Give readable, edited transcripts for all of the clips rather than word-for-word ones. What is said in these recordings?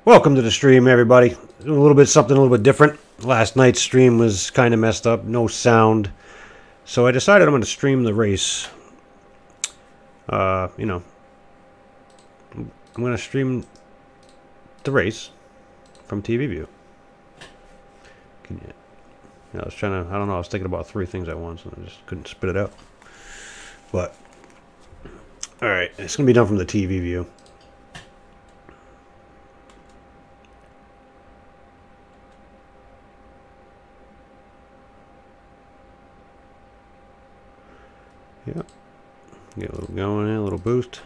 Welcome to the stream, everybody. Doing a little bit something a little bit different. Last night's stream was kind of messed up, no sound. So I decided I'm going to stream the race. I'm going to stream the race from TV view. I was trying to, I don't know, I was thinking about three things at once and I just couldn't spit it out. But, alright, it's going to be done from the TV view. Yep. Get a little going in, a little boost.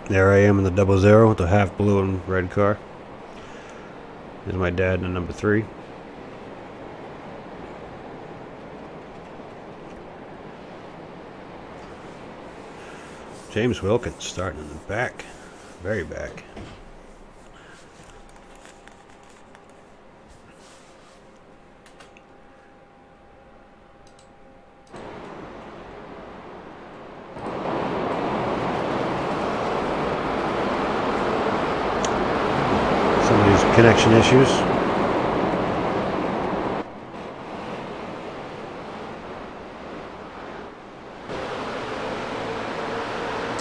There I am in the 00 with the half blue and red car. There's my dad in the number 3. James Wilkins starting in the back, very back. Some of these connection issues.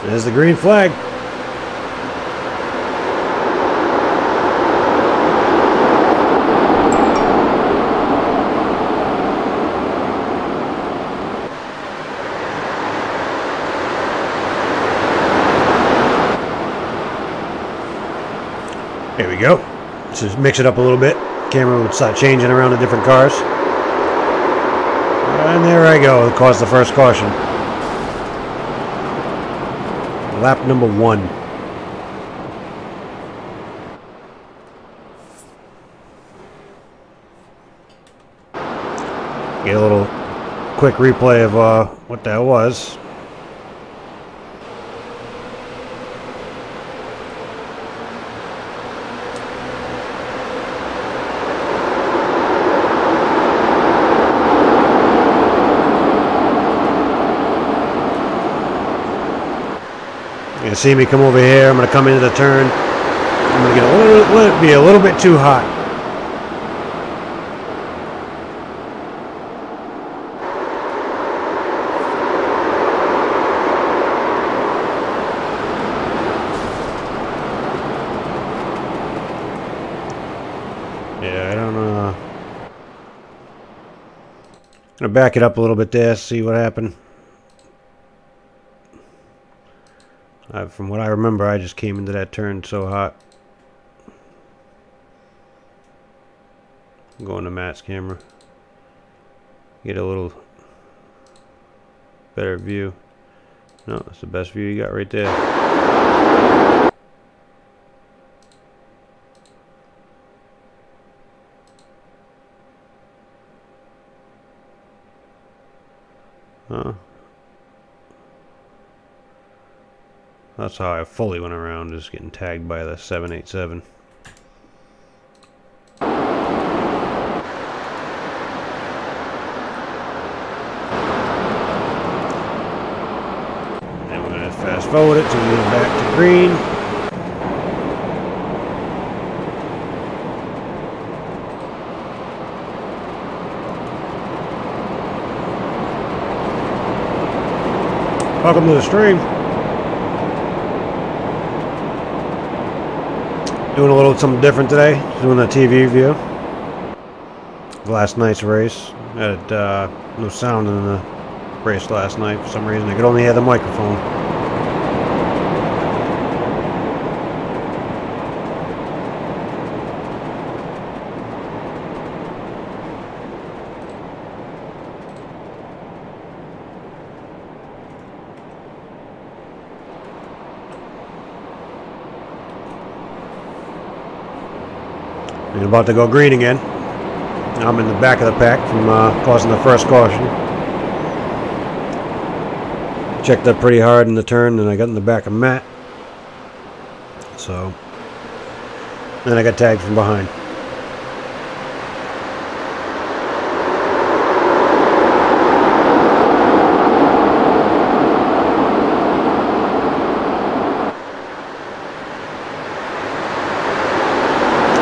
There's the green flag. There we go. Just mix it up a little bit. Camera would start changing around the different cars. And there I go. It caused the first caution. Lap number 1. Get a little quick replay of what that was. You see me come over here. I'm going to come into the turn. I'm going to get be a little bit too hot. Yeah, I don't know. I'm going to back it up a little bit there, see what happened. From what I remember, I just came into that turn so hot. I'm going to Matt's camera. Get a little better view. No, that's the best view you got right there. Huh. That's how I fully went around, just getting tagged by the 787. And we're going to fast forward it till we get back to green. Welcome to the stream. Doing a little something different today. Doing a TV view. Last night's race. Had no sound in the race last night for some reason. I could only hear the microphone. And about to go green again. I'm in the back of the pack from causing the first caution. Checked up pretty hard in the turn, and I got in the back of Matt. So Then I got tagged from behind.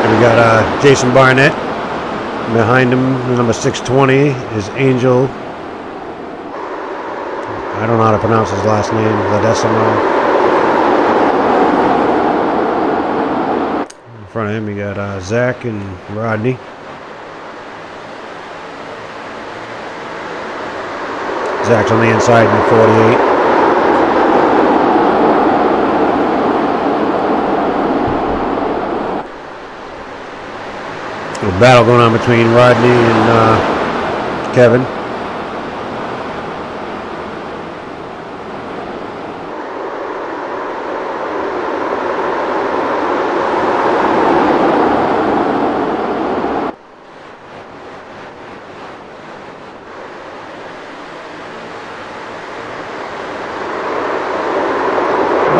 And we got Jason Barnett. Behind him, the number 620 is Angel. I don't know how to pronounce his last name. Ledesimo. In front of him, we got Zach and Rodney. Zach's on the inside in the 48. A battle going on between Rodney and Kevin.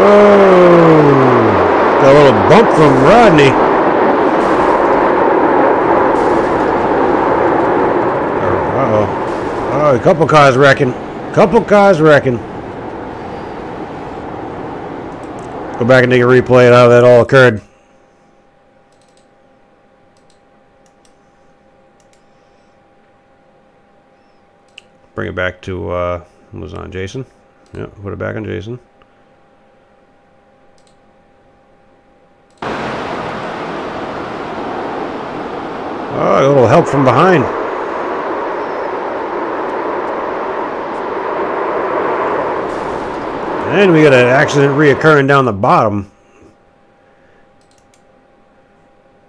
Oh, got a little bump from Rodney. Oh, a couple cars wrecking. Couple cars wrecking. Go back and take a replay of how that all occurred. Bring it back to, what was on Jason? Yeah, put it back on Jason. Oh, a little help from behind. And we got an accident reoccurring down the bottom.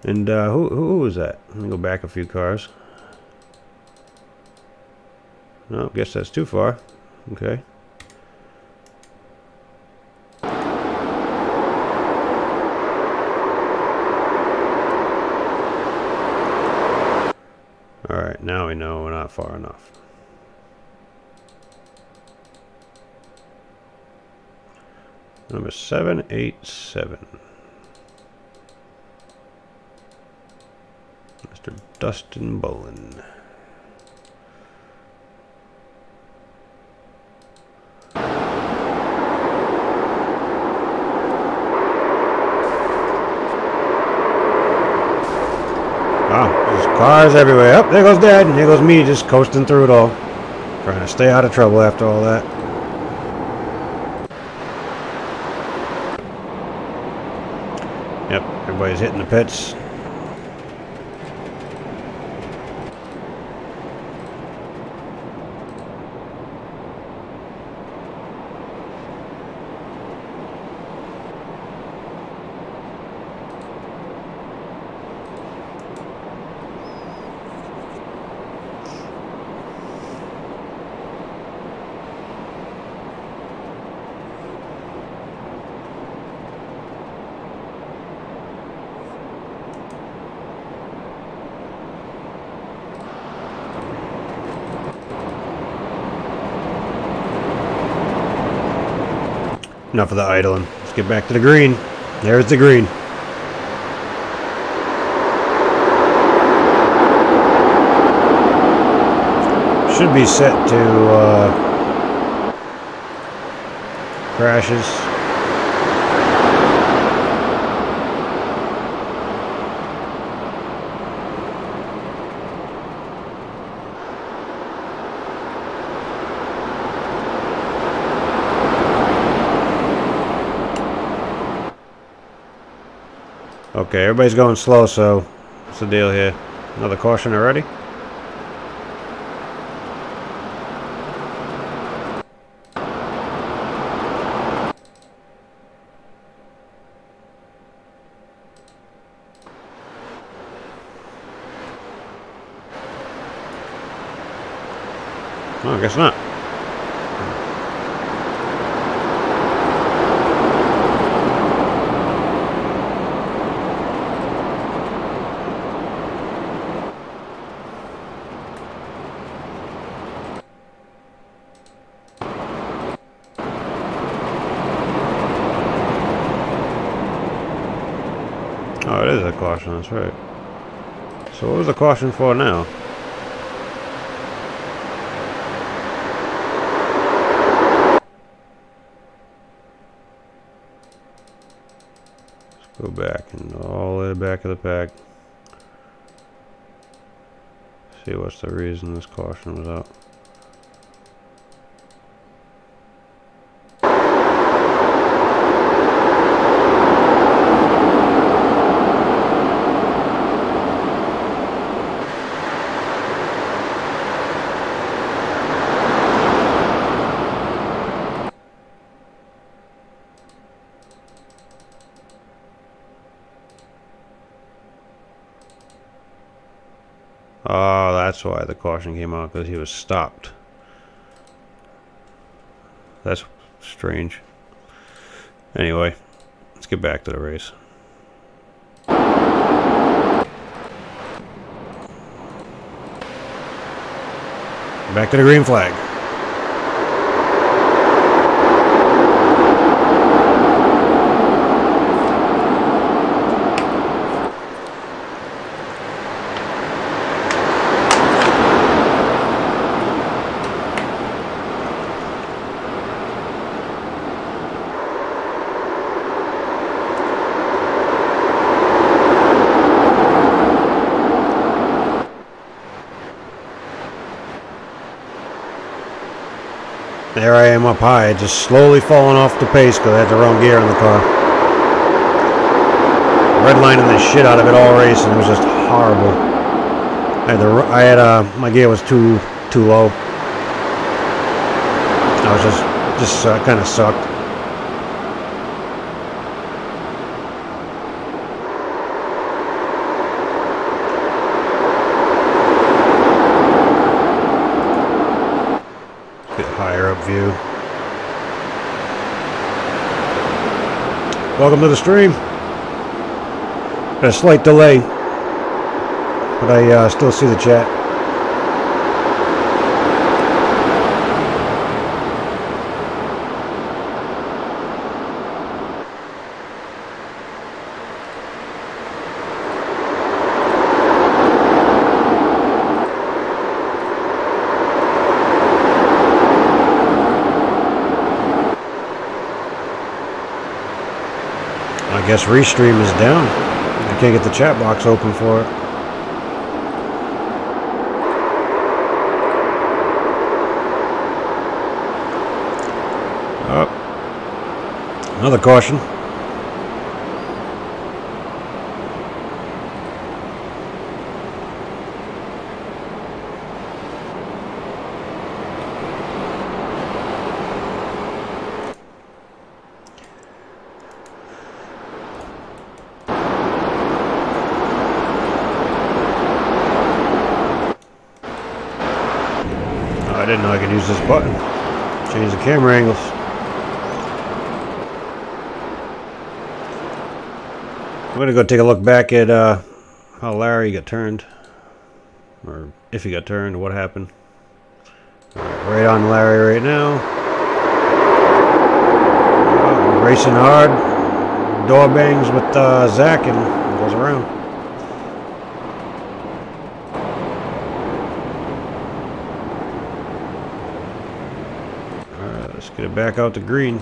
And who was that? Let me go back a few cars. No, guess that's too far. Okay. Alright, now we know we're not far enough. Number 787. Mr. Dustin Bolin. Wow, there's cars everywhere. Oh, there goes Dad, and there goes me just coasting through it all. Trying to stay out of trouble after all that. Yep, everybody's hitting the pits. Enough of the idling. Let's get back to the green. There's the green. Should be set to crashes. Okay, everybody's going slow, so what's the deal here? Another caution already? Oh, I guess not. Oh, it is a caution, that's right. So what was the caution for now? Let's go back and all the way back of the pack. See what's the reason this caution was out. Oh, that's why the caution came out, because he was stopped. That's strange. Anyway, let's get back to the race. Back to the green flag. There I am up high, just slowly falling off the pace because I had the wrong gear in the car. Redlining the shit out of it all race, and it was just horrible. My gear was too low. I was just kind of sucked. Higher up view. Welcome to the stream. Got a slight delay, but I still see the chat. I guess Restream is down. I can't get the chat box open for it. Oh. Another caution. I didn't know I could use this button. Change the camera angles. I'm gonna go take a look back at how Larry got turned, or if he got turned, or what happened. Right on Larry right now. Racing hard. Door bangs with Zach and goes around. Let's get it back out to green.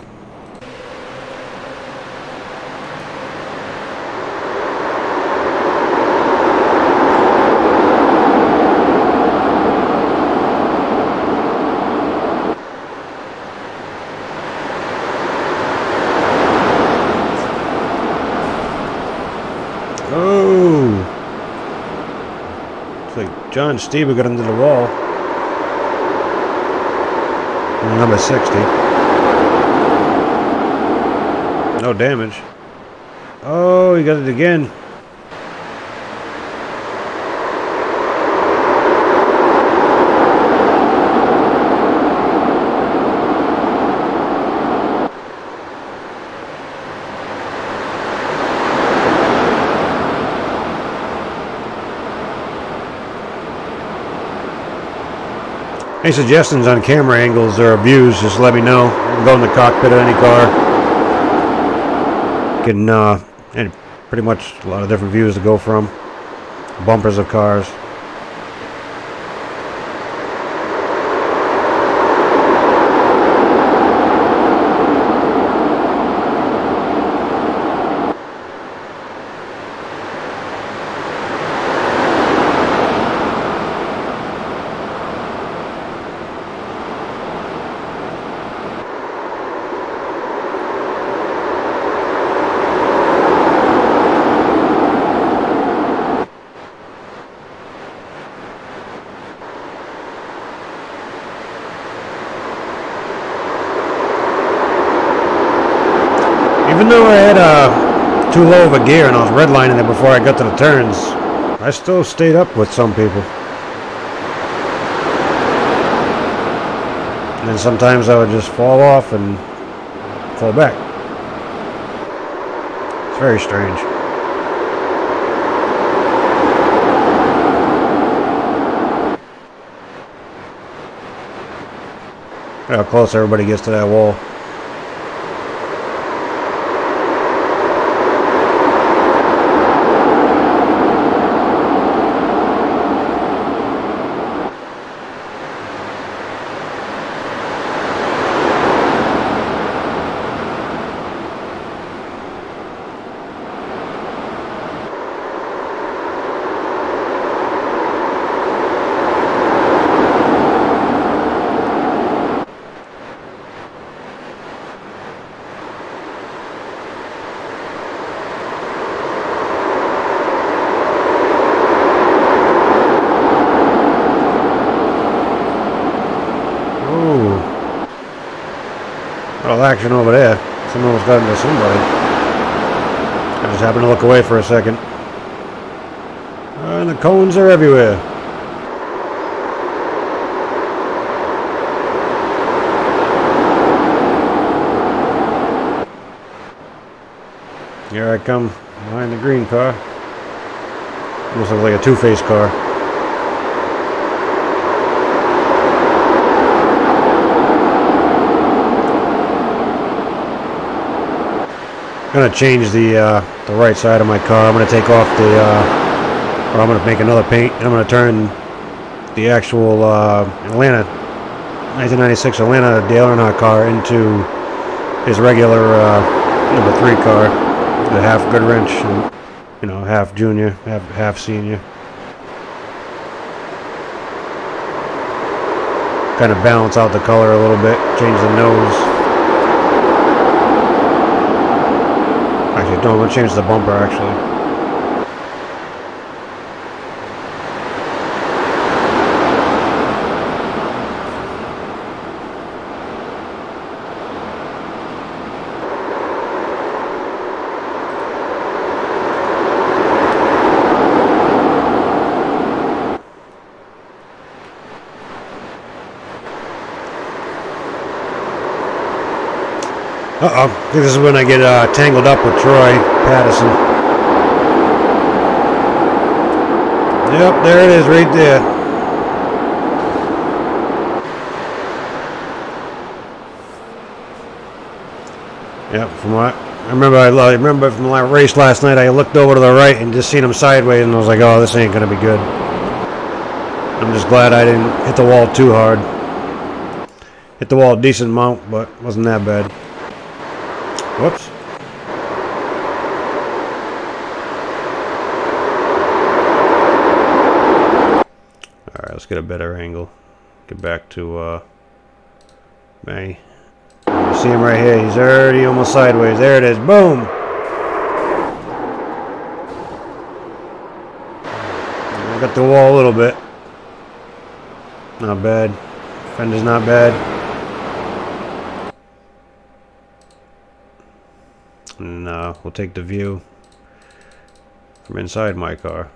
Oh! It's like John Stieber got into the wall. Number 60. No damage. Oh, he got it again. Any suggestions on camera angles or views, just let me know. I can go in the cockpit of any car. Can pretty much a lot of different views to go from. Bumpers of cars. Even though I had too low of a gear and I was redlining it before I got to the turns, I still stayed up with some people. And then sometimes I would just fall off and fall back. It's very strange. Look how close everybody gets to that wall. Action over there. Someone was got into somebody. I just happened to look away for a second. And the cones are everywhere. Here I come behind the green car. Almost looks like a two-faced car. I'm gonna change the right side of my car. I'm gonna take off the, or I'm gonna make another paint, and I'm gonna turn the actual Atlanta 1996 Atlanta Dale Earnhardt car into his regular number 3 car, the half Goodwrench, and, you know, half junior, half senior. Kind of balance out the color a little bit, change the nose. Actually, no, I'm going to change the bumper, actually. Uh-oh. I think this is when I get tangled up with Troy Patterson. Yep, there it is right there. Yep, from what I remember from my race last night, I looked over to the right and just seen him sideways, and I was like, oh, this ain't gonna be good. I'm just glad I didn't hit the wall too hard. Hit the wall a decent amount, but wasn't that bad. Whoops. Alright, let's get a better angle. Get back to May. You see him right here. He's already almost sideways. There it is. Boom! I got the wall a little bit. Not bad. Fender's not bad. And we'll take the view from inside my car.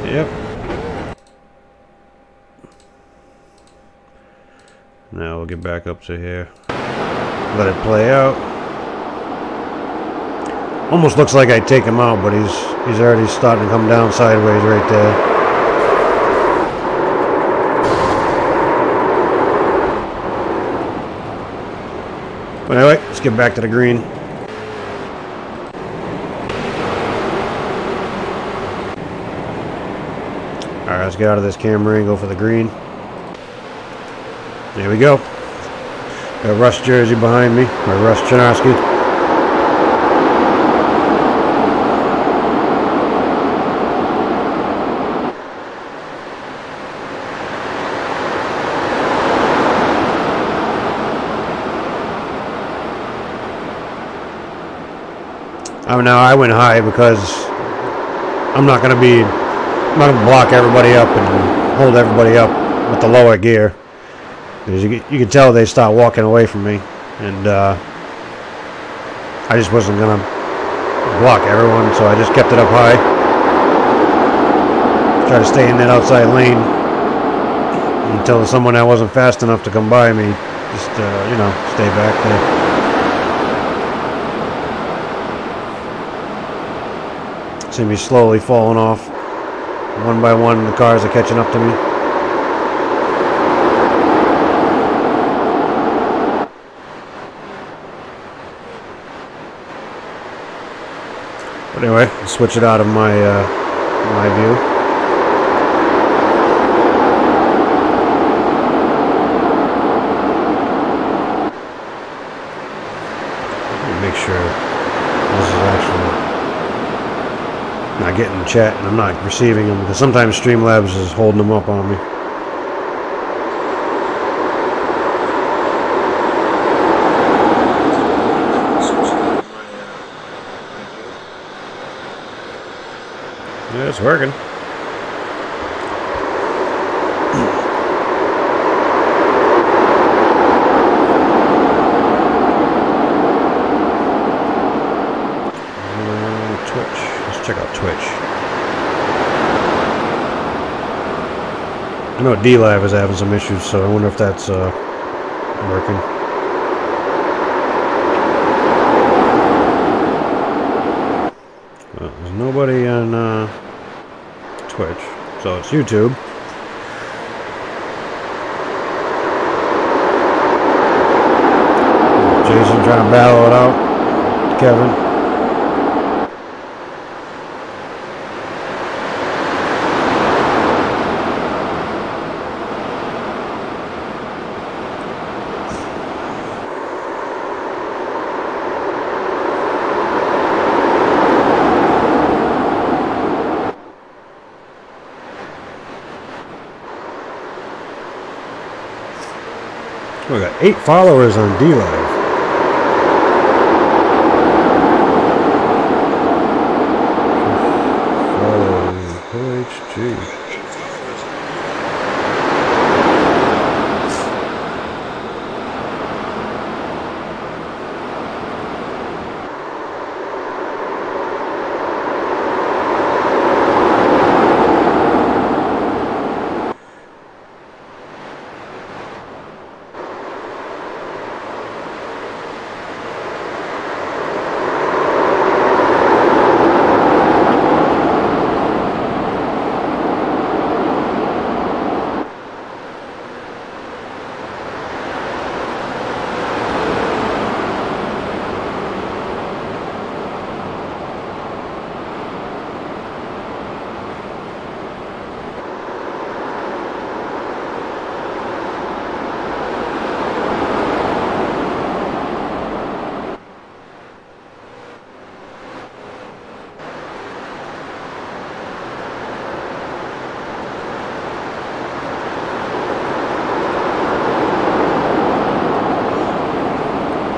Yep. Now we'll get back up to here. Let it play out. Almost looks like I take him out, but he's already starting to come down sideways right there. But anyway, let's get back to the green. Alright, let's get out of this camera and go for the green. There we go. Got Russ jersey behind me, or Russ Chernowski. Now I went high because I'm not going to block everybody up and hold everybody up with the lower gear. Because you can tell they start walking away from me, and I just wasn't going to block everyone, so I just kept it up high. Try to stay in that outside lane until someone that wasn't fast enough to come by me, just, you know, stay back there. See me slowly falling off. One by one, the cars are catching up to me. But anyway, I'll switch it out of my my view. Let me make sure this is actually not getting chat and I'm not receiving them, because sometimes Streamlabs is holding them up on me. Yeah, it's working. Check out Twitch. I know D-Live is having some issues, so I wonder if that's working. Well, there's nobody on Twitch, so it's YouTube. Jason trying to battle it out. Kevin. We got 8 followers on D-Live. Following OHG.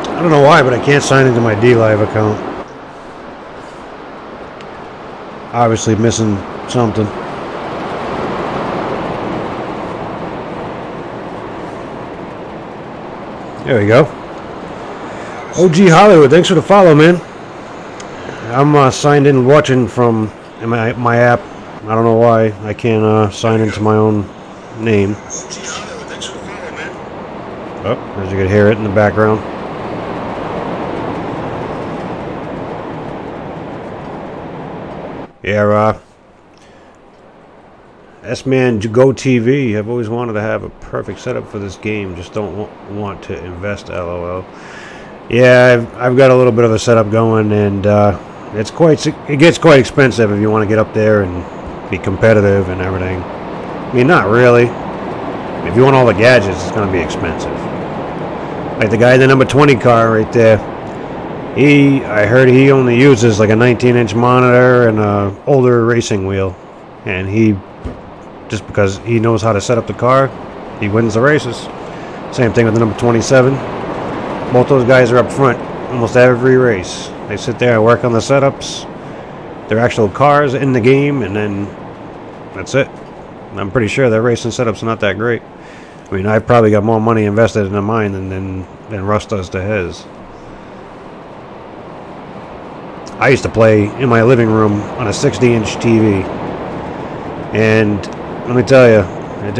I don't know why, but I can't sign into my D-Live account. Obviously missing something. There we go. OG Hollywood, thanks for the follow, man. I'm signed in watching from my app. I don't know why I can't sign into my own name. Oh, as you can hear it in the background. Yeah, S-Man Go TV. I've always wanted to have a perfect setup for this game. Just don't want to invest, LOL. Yeah, I've got a little bit of a setup going, and it gets quite expensive if you want to get up there and be competitive and everything. I mean, not really. If you want all the gadgets, it's going to be expensive. Like the guy in the number 20 car right there. I heard he only uses like a 19-inch monitor and a older racing wheel, and just because he knows how to set up the car, he wins the races. Same thing with the number 27. Both those guys are up front almost every race. They sit there and work on the setups, their actual cars in the game, and then that's it. I'm pretty sure their racing setups are not that great. I mean, I've probably got more money invested into mine than Russ does to his. I used to play in my living room on a 60-inch TV, and let me tell you,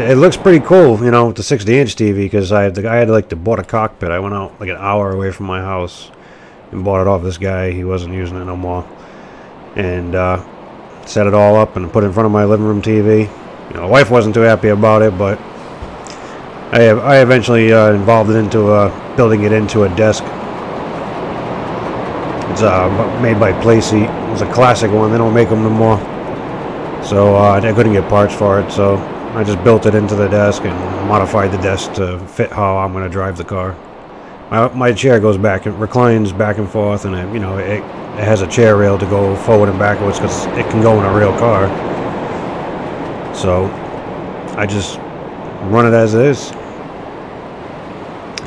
it looks pretty cool, you know, with the 60-inch TV, because I had like to bought a cockpit. I went out like an hour away from my house and bought it off this guy. He wasn't using it no more, and set it all up and put it in front of my living room TV. You know, the wife wasn't too happy about it, but I eventually involved it into building it into a desk. It's made by Playseat. It was a classic one. They don't make them no more. So I couldn't get parts for it. So I just built it into the desk and modified the desk to fit how I'm going to drive the car. My chair goes back and reclines back and forth, and it has a chair rail to go forward and backwards because it can go in a real car. So I just run it as is.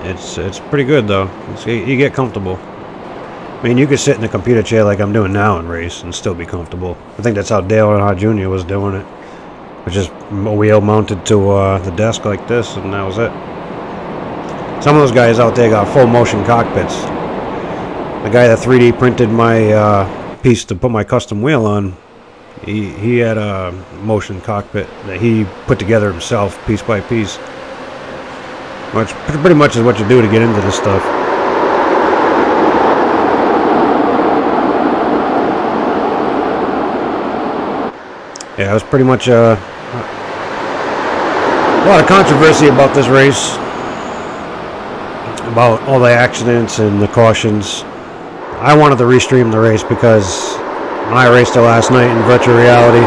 It's pretty good though. You get comfortable. I mean, you could sit in a computer chair like I'm doing now and race and still be comfortable. I think that's how Dale Earnhardt Jr. was doing it. Which is a wheel mounted to the desk like this, and that was it. Some of those guys out there got full motion cockpits. The guy that 3D printed my piece to put my custom wheel on, he had a motion cockpit that he put together himself, piece by piece. Which pretty much is what you do to get into this stuff. Yeah, it was pretty much a lot of controversy about this race, about all the accidents and the cautions. I wanted to restream the race because when I raced it last night in virtual reality,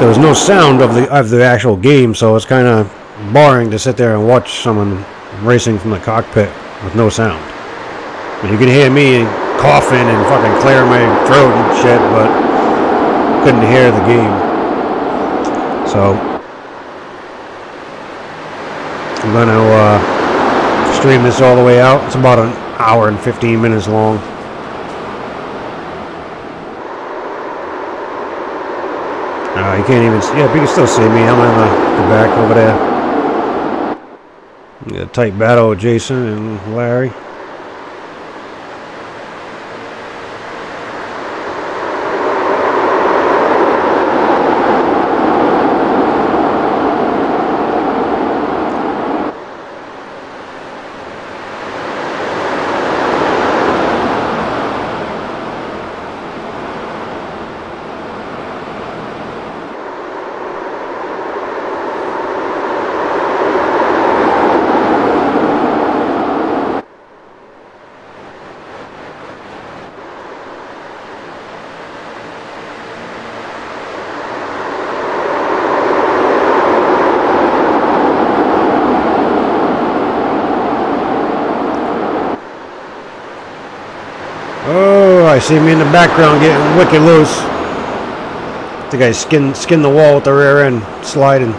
there was no sound of the actual game, so it's kind of boring to sit there and watch someone racing from the cockpit with no sound. I mean, you can hear me coughing and fucking clearing my throat and shit, but couldn't hear the game. So I'm going to stream this all the way out. It's about an hour and 15 minutes long. You can't even see. Yeah, but you can still see me. I'm in the back over there. Got a tight battle with Jason and Larry. Oh, I see me in the background getting wicked loose. I think I skinned the wall with the rear end sliding.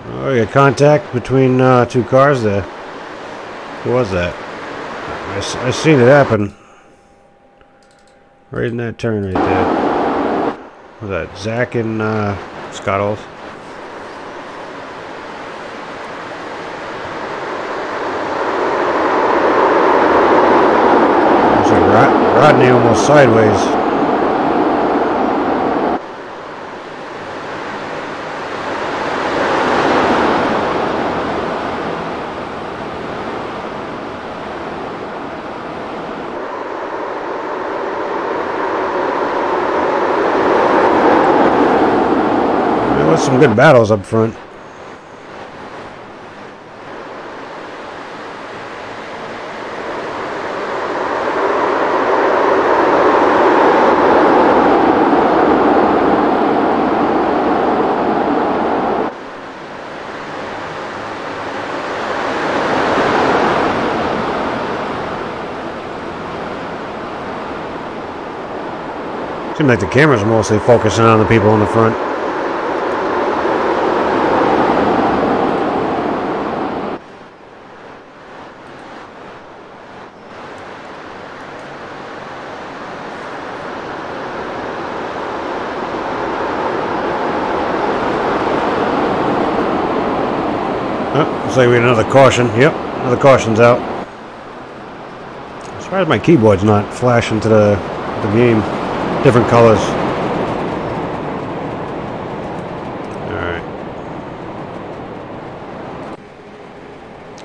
Oh, you got contact between two cars there. Who was that? I seen it happen. Right in that turn right there. Was that Zach and Scottles? Rodney almost sideways. That's some good battles up front. Seems like the cameras are mostly focusing on the people in the front. Oh, looks like we had another caution. Yep, another caution's out. I'm surprised my keyboard's not flashing to the game. Different colors. Alright.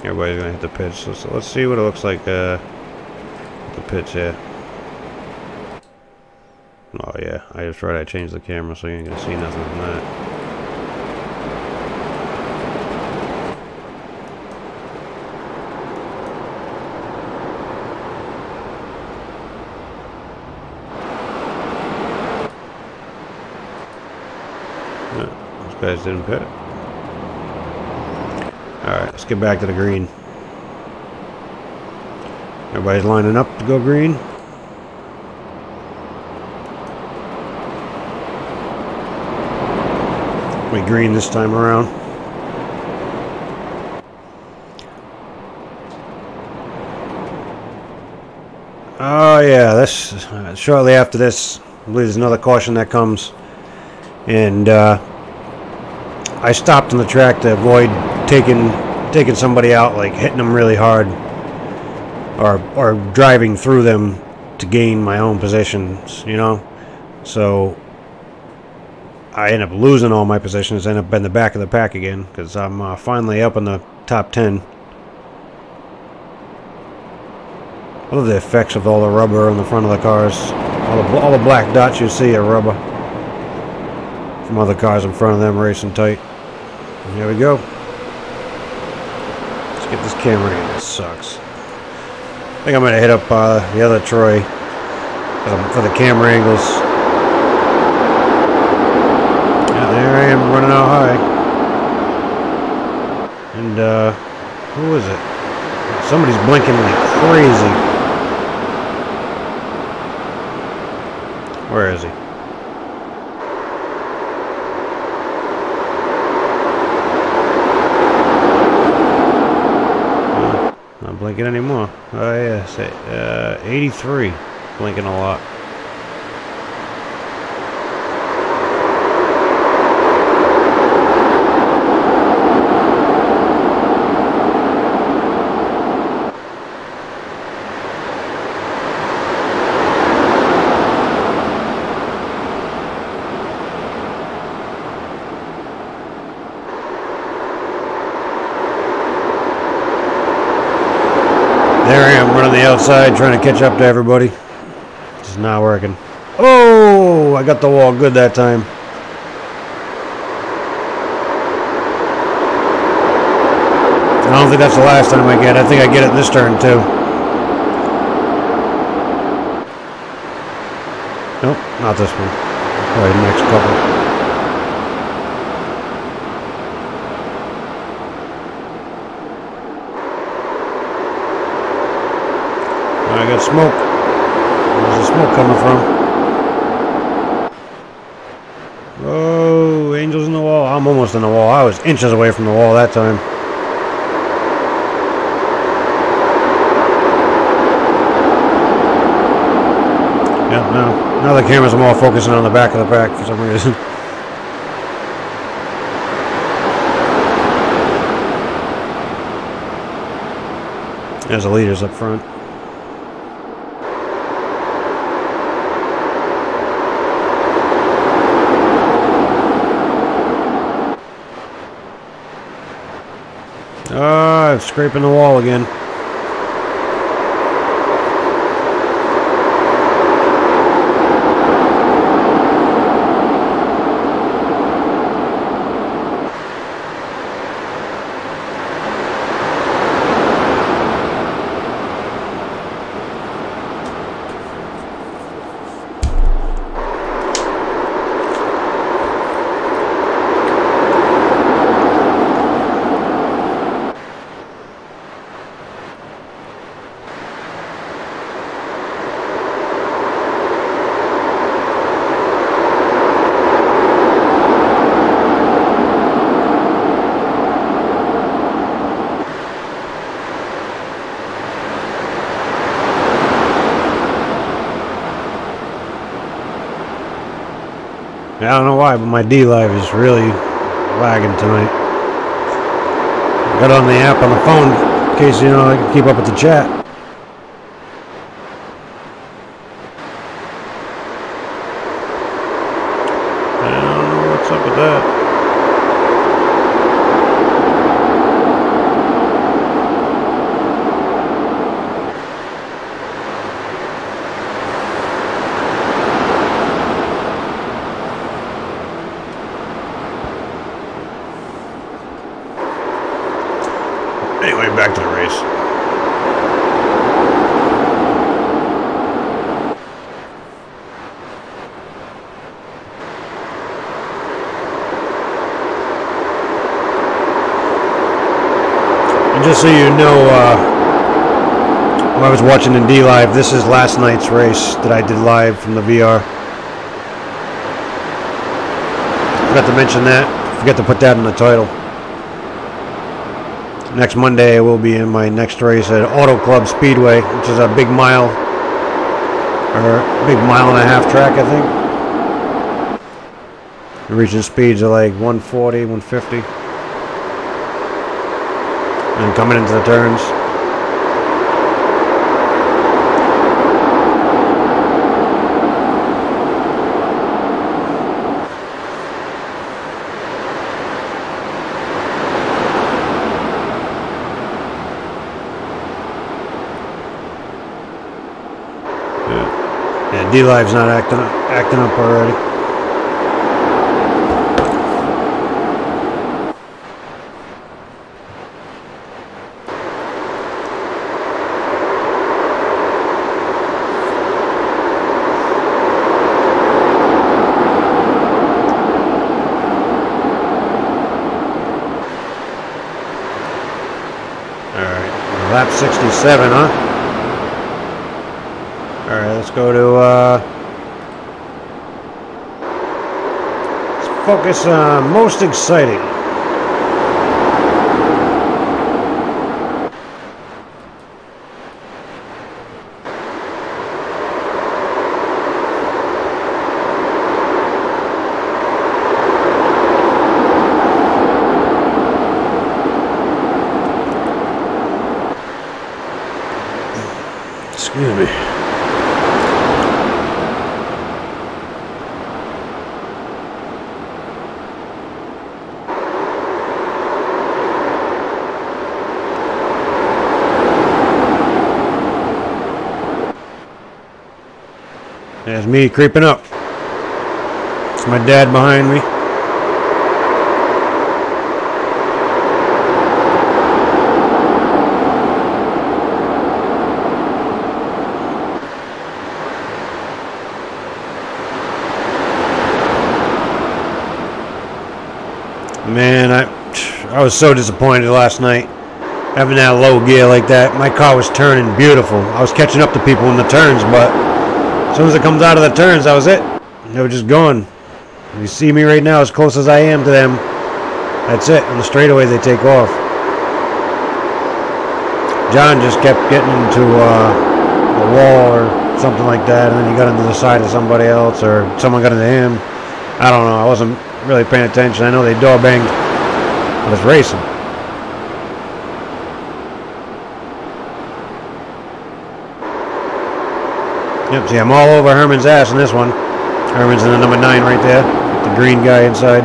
Everybody's gonna hit the pitch. So let's see what it looks like the pitch here. Oh yeah, I just tried to change the camera so you ain't gonna see nothing from that. Guys didn't pit. Alright, let's get back to the green. Everybody's lining up to go green. We green this time around. Oh yeah, this shortly after this, I believe there's another caution that comes, and I stopped on the track to avoid taking somebody out, like hitting them really hard, or driving through them to gain my own positions, you know. So I end up losing all my positions, end up in the back of the pack again, because I'm finally up in the top 10. I love the effects of all the rubber on the front of the cars. All the black dots you see are rubber from other cars in front of them racing tight. And here we go. Let's get this camera in. This sucks. I think I'm going to hit up the other Troy for the camera angles. Yeah, there I am running out high. And who is it? Somebody's blinking like crazy. Where is he? Not blinking anymore. Oh yeah, say 83. Blinking a lot. There I am running the outside trying to catch up to everybody. It's not working. Oh, I got the wall good that time. I don't think that's the last time I get it. I think I get it this turn too. Nope, not this one. Probably the next couple. I got smoke. Where's the smoke coming from? Oh, angels in the wall. I'm almost in the wall. I was inches away from the wall that time. Yeah, now the cameras are more focusing on the back of the pack for some reason. There's the leaders up front. I'm scraping the wall again. don't know why, but my D Live is really lagging tonight. Got on the app on the phone in case, you know, I can keep up with the chat. I don't know what's up with that. Anyway, back to the race. And just so you know, when I was watching in D Live, this is last night's race that I did live from the VR. Forgot to mention that. Forget to put that in the title. Next Monday I will be in my next race at Auto Club Speedway, which is a big mile, or big mile-and-a-half track, I think. We're reaching speeds of like 140, 150. And coming into the turns. Yeah, D-Live's not acting up already. Alright, lap 67, huh? Alright, let's go to, let's focus on most exciting. Excuse me. There's me creeping up. It's my dad behind me. Man, I was so disappointed last night having that low gear like that. My car was turning beautiful. I was catching up to people in the turns, but as soon as it comes out of the turns, that was it. They were just going. You see me right now, as close as I am to them. That's it. On the straightaway, they take off. John just kept getting into a wall or something like that, and then he got into the side of somebody else, or someone got into him. I don't know. I wasn't really paying attention. I know they door banged. I was racing. Yep, see, I'm all over Herman's ass in this one. Herman's in the number 9 right there. The green guy inside.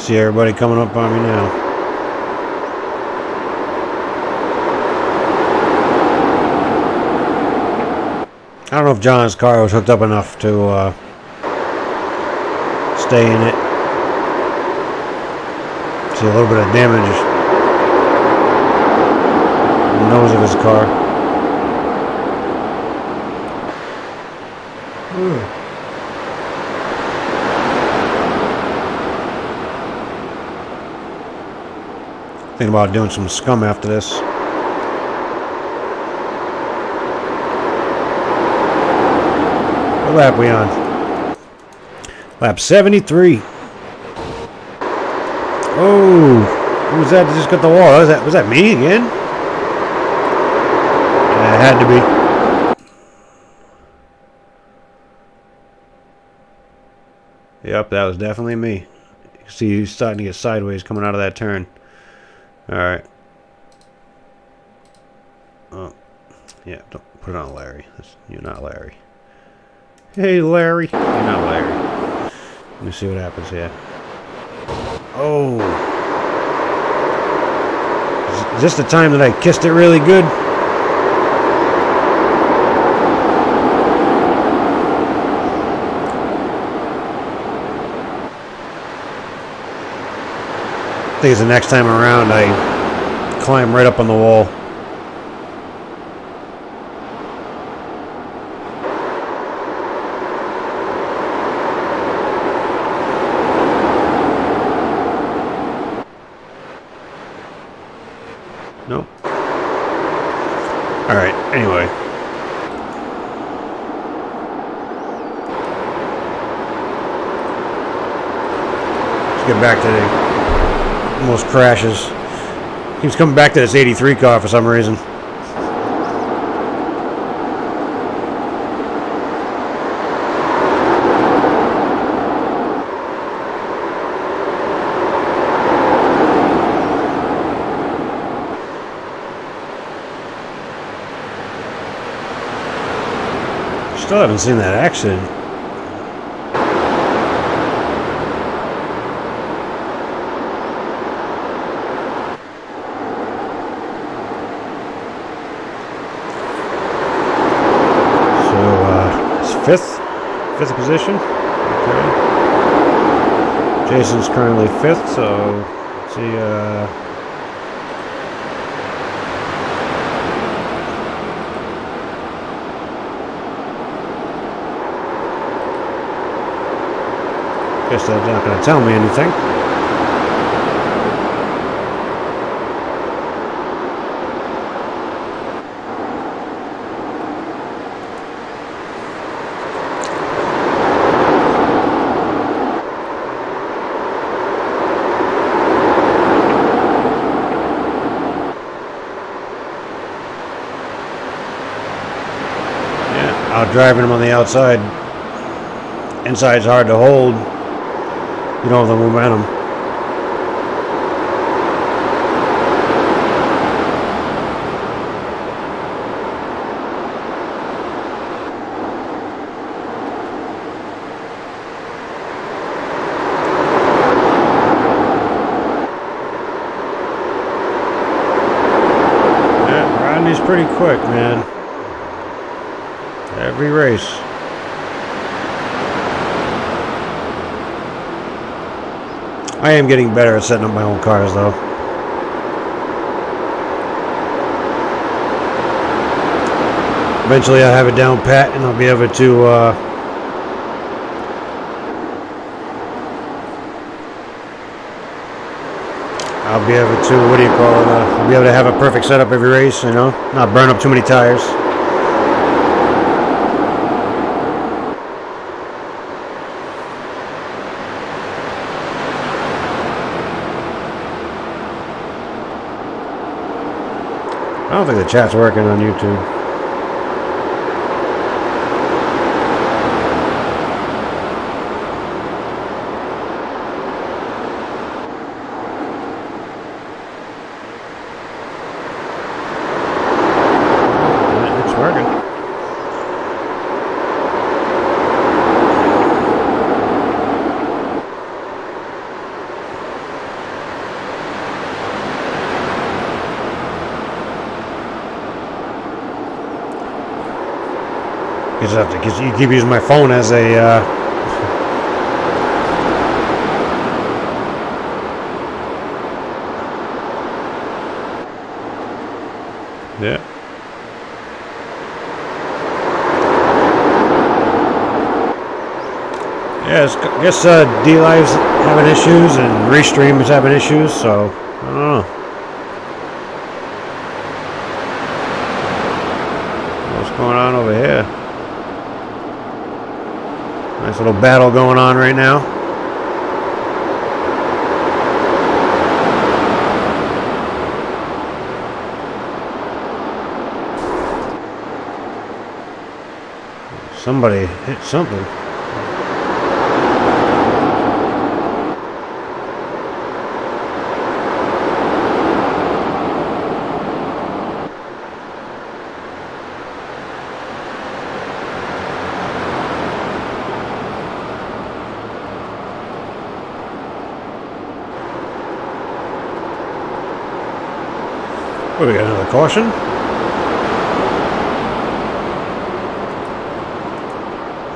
See everybody coming up on me now. I don't know if John's car was hooked up enough to stay in it. See a little bit of damage on the nose of his car. Thinking about doing some scum after this. What lap we on? Lap 73. Oh, who was that just got the wall? Was that me again? Yeah, it had to be. Yep, that was definitely me. You can see he's starting to get sideways coming out of that turn. Alright. Oh. Yeah, don't put it on Larry. You're not Larry. Hey, Larry. You're not Larry. Let me see what happens here. Oh. Is this the time that I kissed it really good? I think it's the next time around I climb right up on the wall. Nope. Alright, anyway. Let's get back to the almost crashes. Keeps coming back to this 83 car for some reason. Still haven't seen that accident. Fifth position. Okay. Jason's currently 5th, so let's see. Guess that's not going to tell me anything. Driving him on the outside. Inside's hard to hold. You don't have the momentum. Yeah, Rodney's pretty quick, man. Every race. I am getting better at setting up my own cars, though. Eventually I'll have it down pat and I'll be able to what do you call it? I'll be able to have a perfect setup every race, you know, not burn up too many tires. I don't think the chat's working on YouTube. It's working. Because you keep using my phone as a... Yeah. Yeah, I guess D-Live's having issues and Restream is having issues, so I don't know. What's going on over here? Nice little battle going on right now. Somebody hit something. Oh, we got another caution.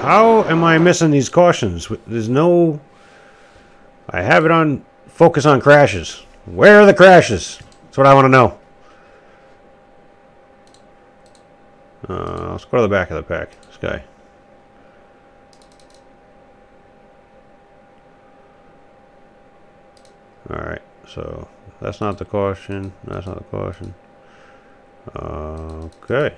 How am I missing these cautions? There's no... I have it on focus on crashes. Where are the crashes? That's what I want to know. Let's go to the back of the pack. This guy. Alright, so that's not the caution. That's not the caution. Okay.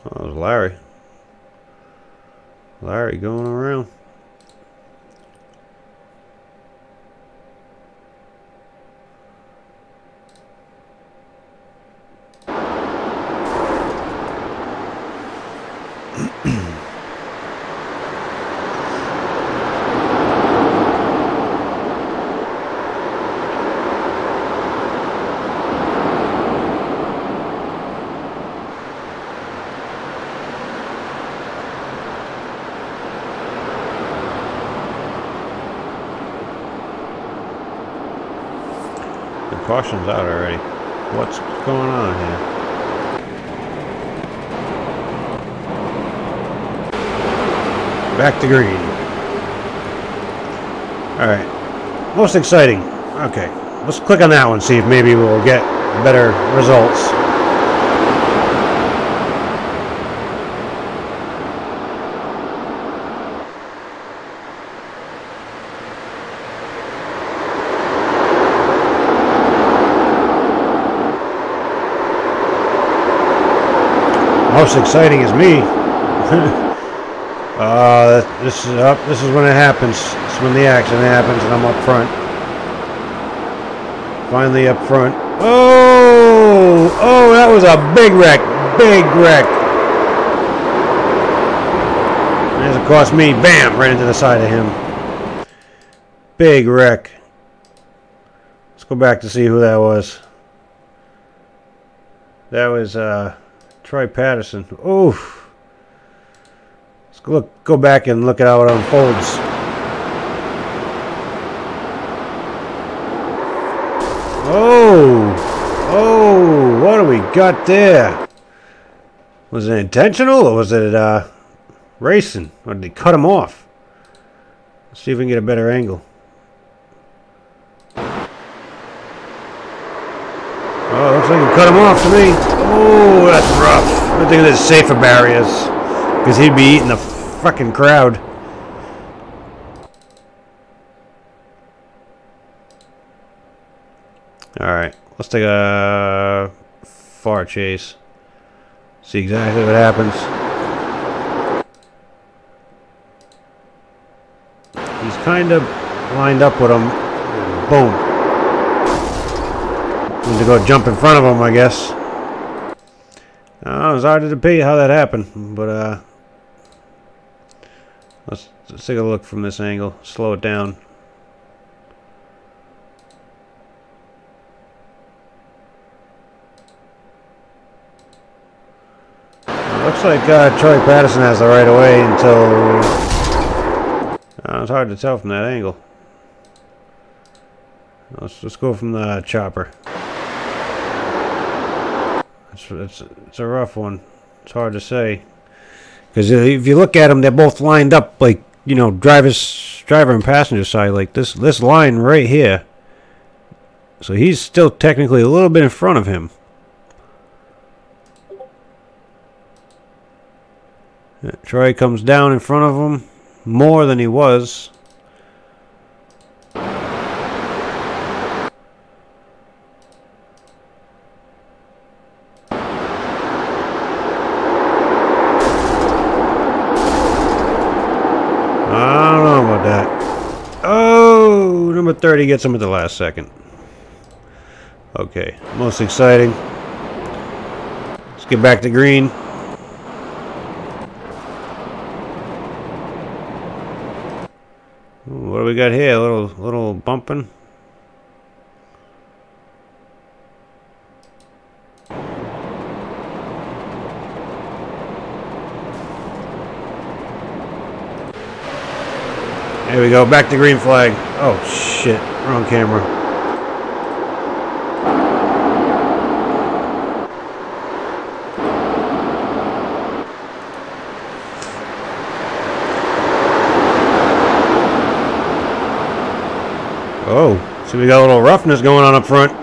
Oh, it was Larry. Larry going around. Caution's out already. What's going on here? Back to green. Alright. Most exciting. Okay. Let's click on that one, see if maybe we'll get better results. Most exciting is me. This is when it happens. This is when the accident happens and I'm up front. Finally up front. Oh! Oh, that was a big wreck. Big wreck. As it cost me, bam, right into the side of him. Big wreck. Let's go back to see who that was. That was, Troy Patterson. Oof. Let's go back and look at how it unfolds. Oh! Oh! What do we got there? Was it intentional or was it racing? Or did they cut him off? Let's see if we can get a better angle. Oh, looks like you cut him off to me. Oh, that's rough. I think there's safer barriers. Because he'd be eating the fucking crowd. Alright, let's take a far chase. See exactly what happens. He's kind of lined up with him. Boom. Need to go jump in front of him, I guess. It was hard to debate how that happened, but let's take a look from this angle. Slow it down. Looks like Troy Patterson has the right of way until... it's hard to tell from that angle. Let's go from the chopper. It's a rough one. It's hard to say. Because if you look at them, they're both lined up like, you know, driver and passenger side, like this line right here. So he's still technically a little bit in front of him. Troy comes down in front of him more than he was. Number 30 gets him at the last second. Okay, most exciting. Let's get back to green. What do we got here? A little bumping. There we go, back to green flag. Oh shit, wrong camera. Oh, so we got a little roughness going on up front.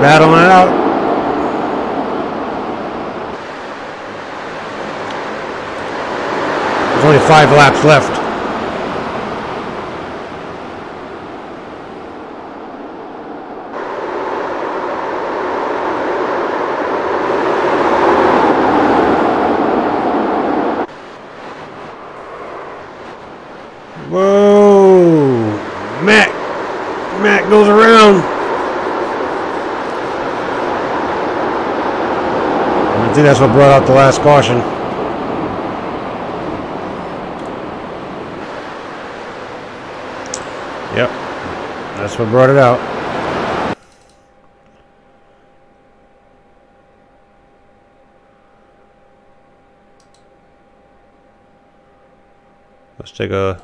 Battling it out. There's only 5 laps left. Whoa! Matt goes around. I think that's what brought out the last caution. Yep, that's what brought it out. Let's take a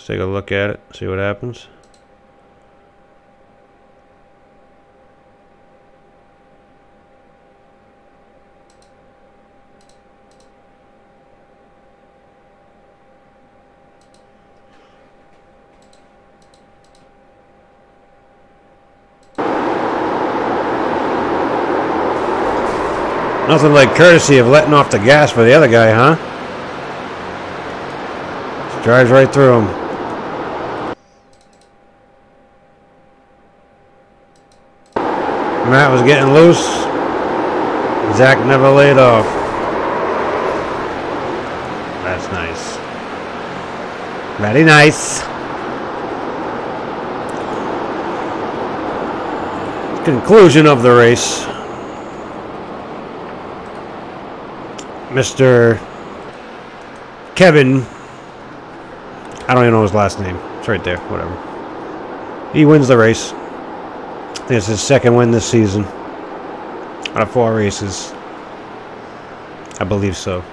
look at it, see what happens. Nothing like courtesy of letting off the gas for the other guy, huh? Just drives right through him. Matt was getting loose. Zach never laid off. That's nice. Very nice. Conclusion of the race. Mr. Kevin, I don't even know his last name. It's right there, whatever. He wins the race. I think it's his second win this season. Out of 4 races. I believe so.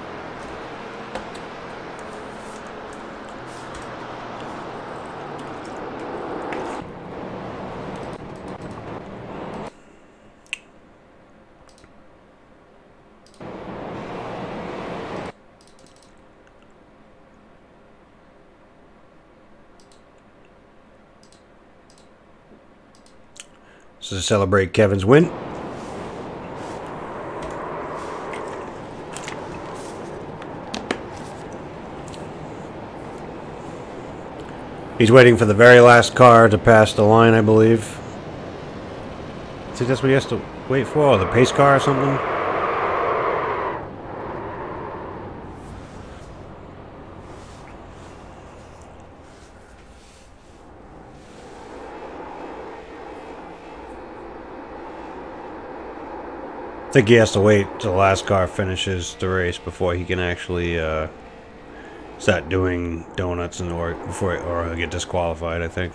to celebrate Kevin's win. He's waiting for the very last car to pass the line, I believe. I think that's what he has to wait for, or the pace car or something. I think he has to wait till the last car finishes the race before he can actually start doing donuts and or he'll get disqualified, I think.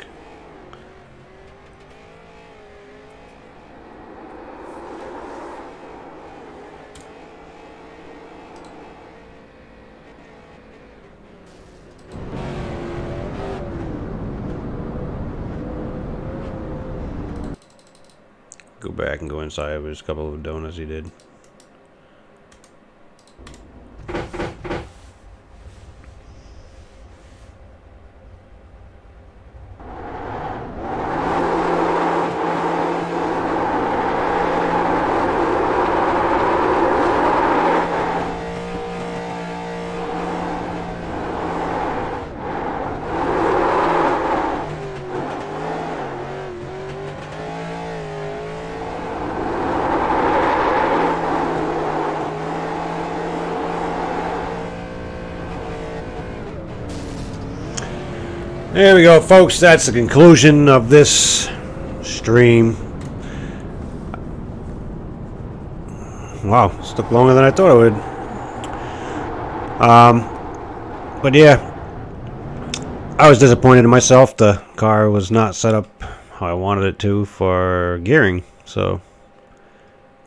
Go back and go inside. There's a couple of donuts he did. There we go, folks. That's the conclusion of this stream. Wow, this took longer than I thought it would. But yeah, I was disappointed in myself. The car was not set up how I wanted it to for gearing, so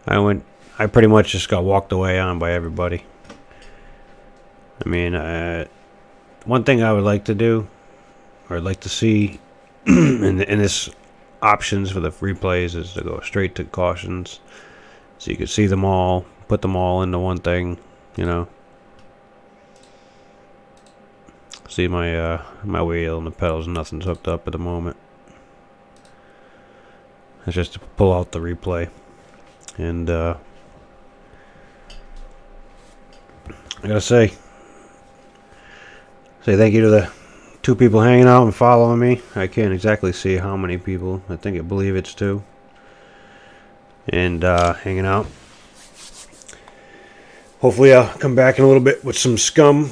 I pretty much just got walked away on by everybody. I mean, one thing I would like to do, or I'd like to see in this options for the replays, is to go straight to cautions, so you can see them all, put them all into one thing, you know. See my my wheel and the pedals, nothing's hooked up at the moment. It's just to pull out the replay, and I gotta say thank you to the 2 people hanging out and following me. I can't exactly see how many people. I believe it's 2. And hanging out. Hopefully I'll come back in a little bit with some scum,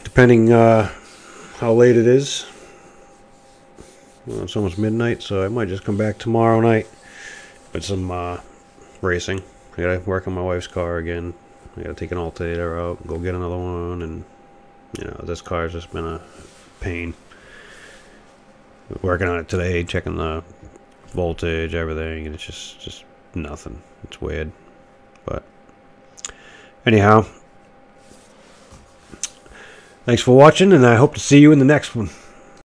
depending how late it is. Well, it's almost midnight, so I might just come back tomorrow night with some racing. I gotta work on my wife's car again. I gotta take an alternator out, go get another one, and you know, this car's just been a pain. Working on it today, checking the voltage, everything, and it's just nothing. It's weird. But anyhow, thanks for watching, and I hope to see you in the next one.